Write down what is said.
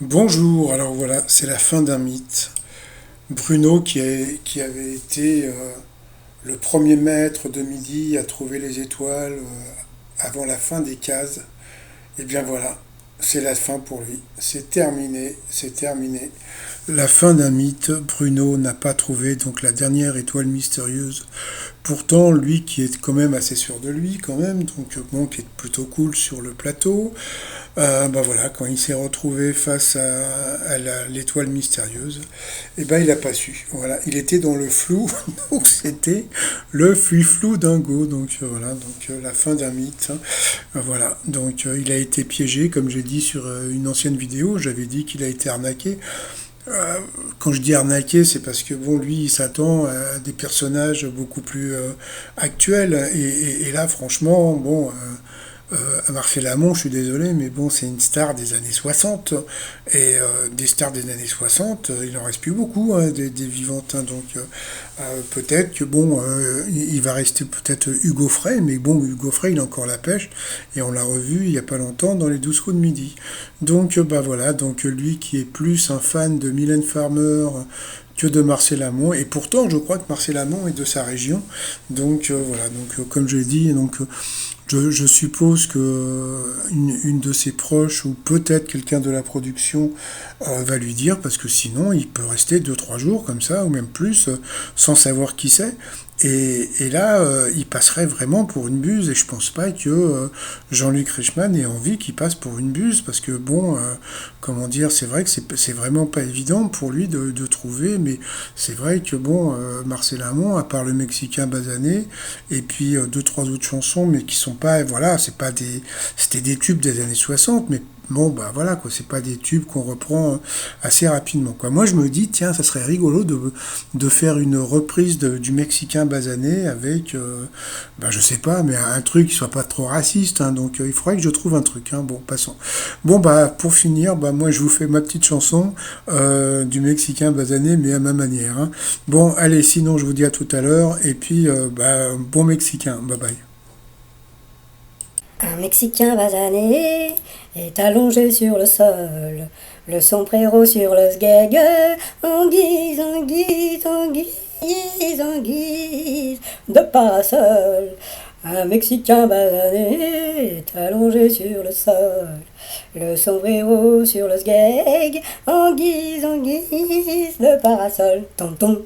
Bonjour, alors voilà, c'est la fin d'un mythe. Bruno, qui avait été le premier maître de midi à trouver les étoiles avant la fin des cases, et bien voilà, c'est la fin pour lui. C'est terminé, c'est terminé. La fin d'un mythe, Bruno n'a pas trouvé donc la dernière étoile mystérieuse. Pourtant, lui qui est quand même assez sûr de lui, quand même, donc bon, qui est plutôt cool sur le plateau, bah voilà, quand il s'est retrouvé face à l'étoile mystérieuse, eh ben il n'a pas su. Voilà, il était dans le flou, donc c'était le flou dingo. Donc voilà, donc la fin d'un mythe. Hein. Voilà, donc il a été piégé, comme j'ai dit sur une ancienne vidéo. J'avais dit qu'il a été arnaqué. Quand je dis arnaqué, c'est parce que bon, lui, il s'attend à des personnages beaucoup plus actuels. Et là, franchement, bon. Marcel Amont, je suis désolé, mais bon, c'est une star des années 60. Et des stars des années 60, il en reste plus beaucoup, hein, des vivantes. Hein, donc peut-être que bon, il va rester peut-être Hugo Frey, mais bon, Hugo Frey, il a encore la pêche. Et on l'a revu il n'y a pas longtemps dans les 12 coups de midi. Donc bah voilà, donc lui qui est plus un fan de Mylène Farmer que de Marcel Amont, et pourtant je crois que Marcel Amont est de sa région. Donc voilà, donc comme je l'ai dit, donc je suppose que une de ses proches ou peut-être quelqu'un de la production va lui dire, parce que sinon il peut rester deux-trois jours comme ça, ou même plus, sans savoir qui c'est. Et là, il passerait vraiment pour une buse, et je pense pas que Jean-Luc Reichmann ait envie qu'il passe pour une buse, parce que bon, comment dire, c'est vrai que c'est vraiment pas évident pour lui de trouver, mais c'est vrai que bon, Marcel Amont, à part le Mexicain Basané, et puis deux, trois autres chansons, mais qui sont pas, voilà, c'est pas des, c'était des tubes des années 60, mais bon, bah voilà, quoi, c'est pas des tubes qu'on reprend assez rapidement, quoi. Moi, je me dis, tiens, ça serait rigolo de faire une reprise du Mexicain Basané avec, bah, je sais pas, mais un truc qui soit pas trop raciste, hein, donc il faudrait que je trouve un truc, hein, bon, passons. Bon, bah, pour finir, bah, moi, je vous fais ma petite chanson du Mexicain Basané, mais à ma manière, hein. Bon, allez, sinon, je vous dis à tout à l'heure, et puis, bah, bon Mexicain, bye bye. Un Mexicain basané est allongé sur le sol, le sombrero sur le sgeg, en guise, en guise, en guise, en guise de parasol. Un Mexicain basané est allongé sur le sol, le sombrero sur le sgeg, en guise de parasol. Tonton.